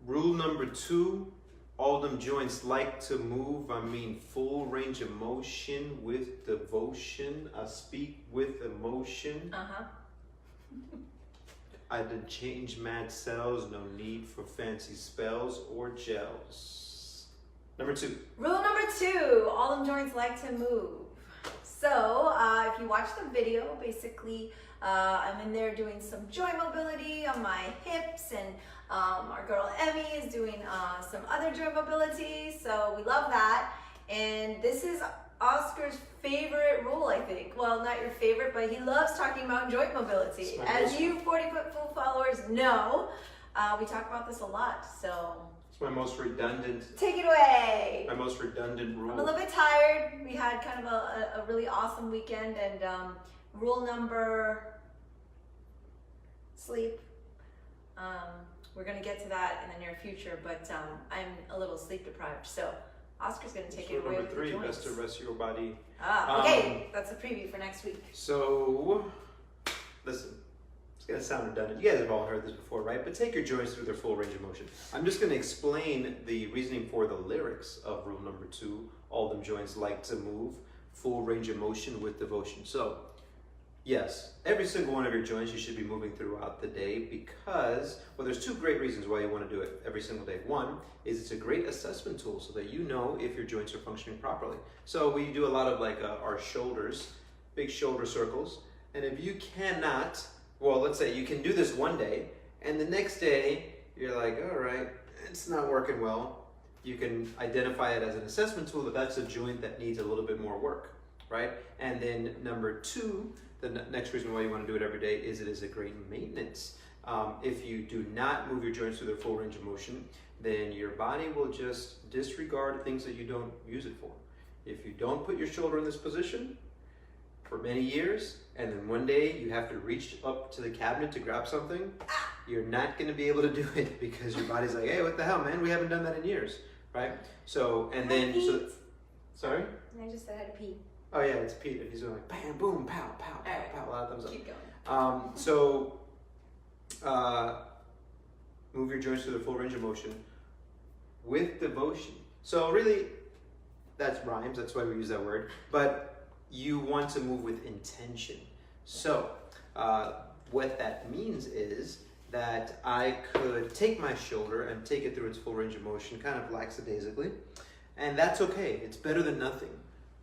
Rule number 2, all them joints like to move. I mean full range of motion with devotion. I speak with emotion. I did change mad cells, no need for fancy spells or gels. Number 2. Rule number 2, all them joints like to move. So if you watch the video, basically I'm in there doing some joint mobility on my hips, and our girl Emmy is doing some other joint mobility, so we love that. And this is Oscar's favorite rule, I think. Well, not your favorite, but he loves talking about joint mobility. As you 40-foot full followers know, we talk about this a lot, so. It's my most redundant. Take it away. My most redundant rule. I'm a little bit tired. We had kind of a really awesome weekend, and rule number, sleep. We're gonna get to that in the near future, but I'm a little sleep deprived, so Oscar's gonna take it away with the joints. Number 3, best to rest your body. Okay, that's a preview for next week. So, listen, it's gonna sound redundant. You guys have all heard this before, right? But take your joints through their full range of motion. I'm just gonna explain the reasoning for the lyrics of rule number 2, all them joints like to move, full range of motion with devotion. So, yes, every single one of your joints you should be moving throughout the day because, well, there's 2 great reasons why you want to do it every single day. One is it's a great assessment tool so that you know if your joints are functioning properly. So we do a lot of like our shoulders, big shoulder circles, and if you cannot, well, let's say you can do this one day and the next day you're like, all right, it's not working well. You can identify it as an assessment tool that that's a joint that needs a little bit more work, right? And then number 2, the next reason why you want to do it every day is it is a great maintenance. If you do not move your joints through their full range of motion, then your body will just disregard things that you don't use it for. If you don't put your shoulder in this position for many years, and then one day you have to reach up to the cabinet to grab something, you're not going to be able to do it because your body's like, hey, what the hell, man? We haven't done that in years, right? So, and then, sorry? I just said I had to pee. Oh yeah, it's Pete, and he's doing like bam, boom, pow, pow, pow, right. pow, a lot of thumbs up. Keep going. Move your joints through the full range of motion with devotion. So really, that's rhymes, that's why we use that word, but you want to move with intention. So what that means is that I could take my shoulder and take it through its full range of motion, kind of lackadaisically, and that's okay, it's better than nothing.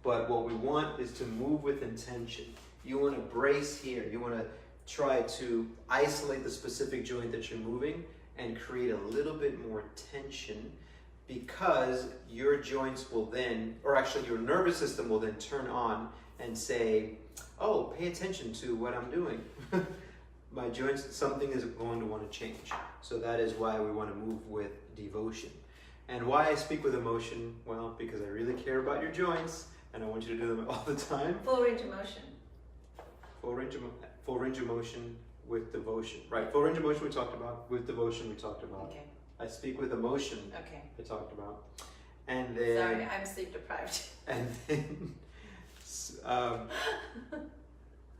But what we want is to move with intention. You want to brace here. You want to try to isolate the specific joint that you're moving and create a little bit more tension, because your joints will then, or actually your nervous system will then turn on and say, oh, pay attention to what I'm doing. My joints, something is going to want to change. So that is why we want to move with devotion. And why I speak with emotion? Well, because I really care about your joints. And I want you to do them all the time. Full range of motion. Full range of motion with devotion. Right, full range of motion we talked about. With devotion we talked about. Okay. I speak with emotion. Okay. I talked about. And then... Sorry, I'm sleep deprived. And then...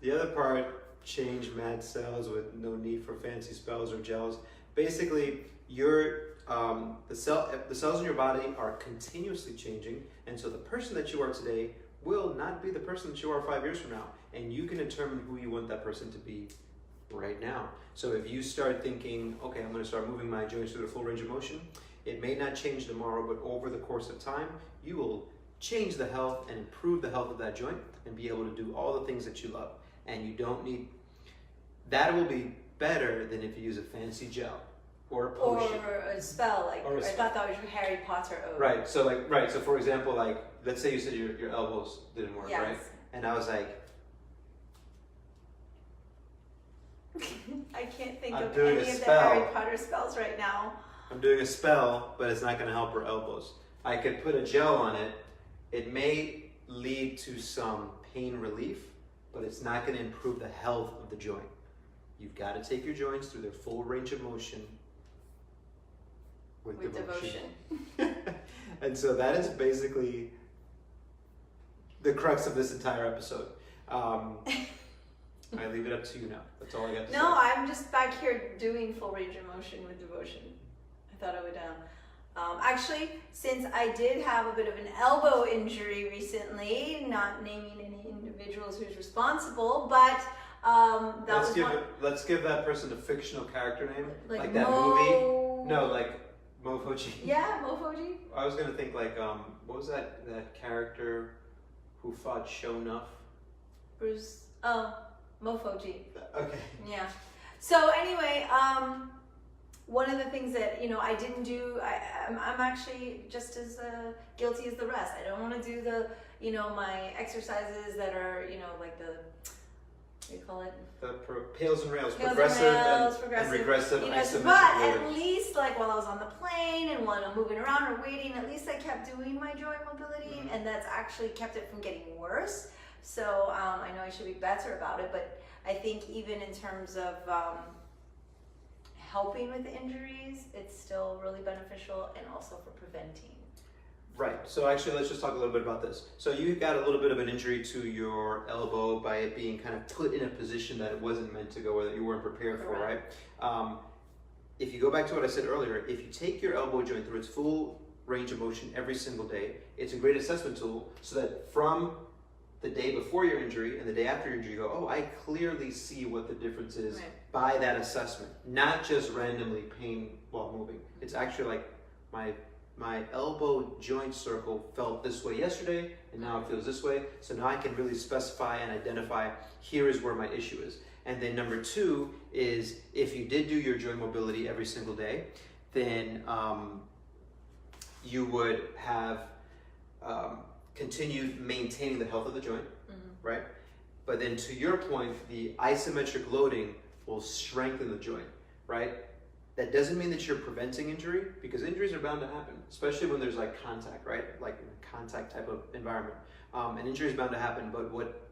the other part, change mad cells with no need for fancy spells or gels. Basically, the cells in your body are continuously changing, and so the person that you are today will not be the person that you are 5 years from now, and you can determine who you want that person to be right now. So if you start thinking, okay, I'm going to start moving my joints through the full range of motion, it may not change tomorrow, but over the course of time, you will change the health and improve the health of that joint and be able to do all the things that you love. And you don't need, that will be better than if you use a fancy gel. Or a potion. Or a spell, like I thought that was your Harry Potter ode. Right, so for example, like, let's say you said your elbows didn't work, yes. right? And I was like, I can't think I'm of doing any a of the spell. Harry Potter spells right now. I'm doing a spell, but it's not going to help her elbows. I could put a gel on it. It may lead to some pain relief, but it's not going to improve the health of the joint. You've got to take your joints through their full range of motion with devotion. And so that is basically the crux of this entire episode. I leave it up to you now. That's all I got to say. No, I'm just back here doing full range of motion with devotion. I thought I would actually, since I did have a bit of an elbow injury recently, not naming any individuals who's responsible, but let's give that person a fictional character name, like that movie. No, like Mofoji. Yeah, Mofoji. I was gonna think like what was that character who fought Shonuff? Bruce. Oh, Mofoji. Okay. Yeah. So anyway, one of the things that I didn't do, I'm actually just as guilty as the rest. I don't want to do the my exercises that are like the, what do you call it? The pails and rails, Pails progressive and regressive isometric but loading. at least like while I was on the plane and when I'm moving around or waiting, at least I kept doing my joint mobility, and that's actually kept it from getting worse. So I know I should be better about it, but I think even in terms of helping with injuries, it's still really beneficial, and also for preventing. Right. So actually, let's just talk a little bit about this. So you got a little bit of an injury to your elbow by it being kind of put in a position that it wasn't meant to go, or that you weren't prepared for, right? If you go back to what I said earlier, if you take your elbow joint through its full range of motion every single day, it's a great assessment tool, so that from the day before your injury and the day after your injury, you go, oh, I clearly see what the difference is by that assessment, not just randomly pain while moving. It's actually like my elbow joint circle felt this way yesterday, and now it feels this way. So now I can really specify and identify, here is where my issue is. And then number two is, if you did do your joint mobility every single day, then you would have continued maintaining the health of the joint, right? But then to your point, the isometric loading will strengthen the joint, right? That doesn't mean that you're preventing injury, because injuries are bound to happen, especially when there's like contact, right? Like in a contact type of environment. An injury is bound to happen, but what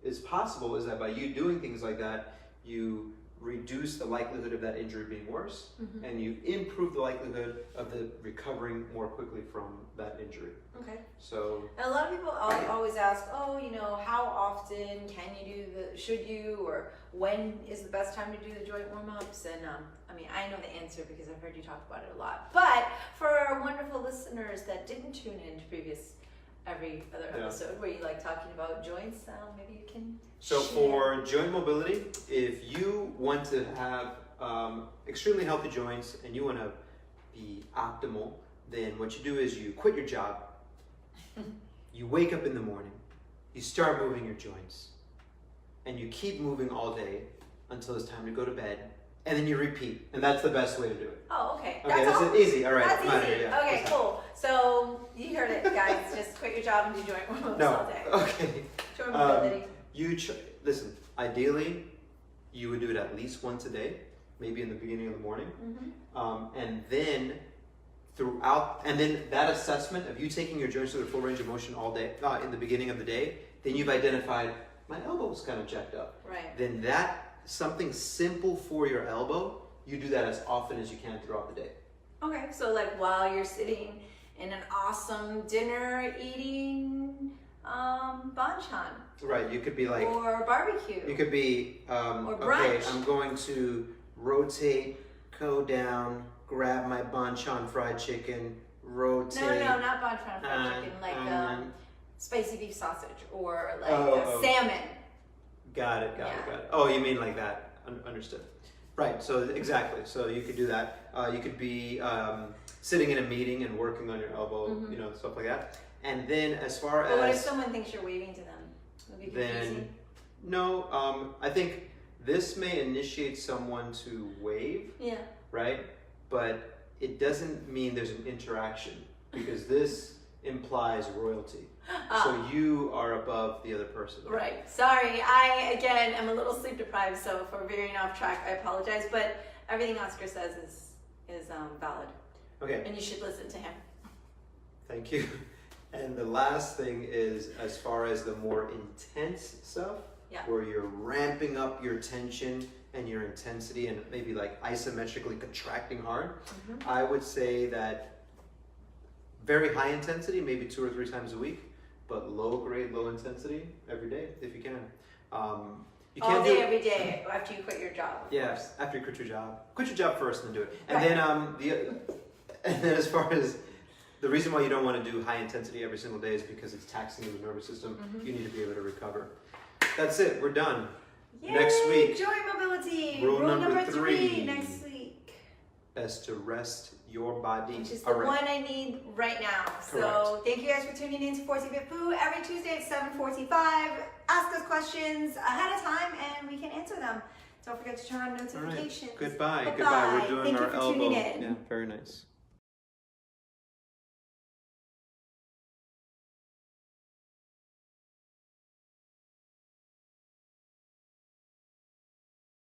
is possible is that by you doing things like that, you reduce the likelihood of that injury being worse, and you improve the likelihood of the recovering more quickly from that injury. Okay. So and a lot of people always ask, oh, how often can you do should you, or when is the best time to do the joint warm-ups? And I mean, I know the answer because I've heard you talk about it a lot. But for our wonderful listeners that didn't tune in to every other episode where you like talking about joints, maybe you can So share. for joint mobility, if you want to have extremely healthy joints and you want to be optimal, then what you do is you quit your job, you wake up in the morning, you start moving your joints, and you keep moving all day until it's time to go to bed, and then you repeat, and that's the best way to do it. Oh, okay. Okay, that's easy. All right. That's easy. Yeah, okay, cool. So you heard it, guys. Just quit your job and do joint warm-ups all day. Okay. Joint mobility. Listen, ideally, you would do it at least once a day, maybe in the beginning of the morning. And then that assessment of you taking your joints to their full range of motion all day, in the beginning of the day, then you've identified, my elbow's kind of jacked up. Right. Then something simple for your elbow, you do that as often as you can throughout the day. Okay, so like while you're sitting in an awesome dinner eating banchan. Right, you could be like, or barbecue. you could be, or okay, brunch. I'm going to rotate, go down, grab my banchan fried chicken, rotate. No, not banchan fried chicken, like spicy beef sausage or like salmon. Got it. Oh, you mean like that? Understood. Right. So exactly. So you could do that. You could be sitting in a meeting and working on your elbow, stuff like that. And then as far But what if someone thinks you're waving to them? Would be confusing. Then no. I think this may initiate someone to wave. Yeah. Right. But it doesn't mean there's an interaction, because this implies royalty. So you are above the other person. Right. Sorry. I, again, am a little sleep deprived, so if we're veering off track, I apologize. But everything Oscar says is valid. Okay. And you should listen to him. Thank you. And the last thing is, as far as the more intense stuff, where you're ramping up your tension and your intensity and maybe like isometrically contracting hard, I would say that very high intensity, maybe 2 or 3 times a week, but low grade, low intensity every day if you can. You All can't day, do every day, after you quit your job. Of Yeah, course. after you quit your job. Quit your job first and then do it. And Right. and then as far as the reason why you don't want to do high intensity every single day is because it's taxing the nervous system. Mm-hmm. You need to be able to recover. That's it. We're done. Yay, Next week, joint mobility. rule Rule number number 3 3. next week. Is to rest your body. Which is the one I need right now. So thank you guys for tuning in to 40-Bit Foo every Tuesday at 7:45. Ask us questions ahead of time and we can answer them. Don't forget to turn on notifications. Goodbye. Bye-bye. Goodbye. We're doing Thank you our for elbow. tuning in. Yeah, very nice.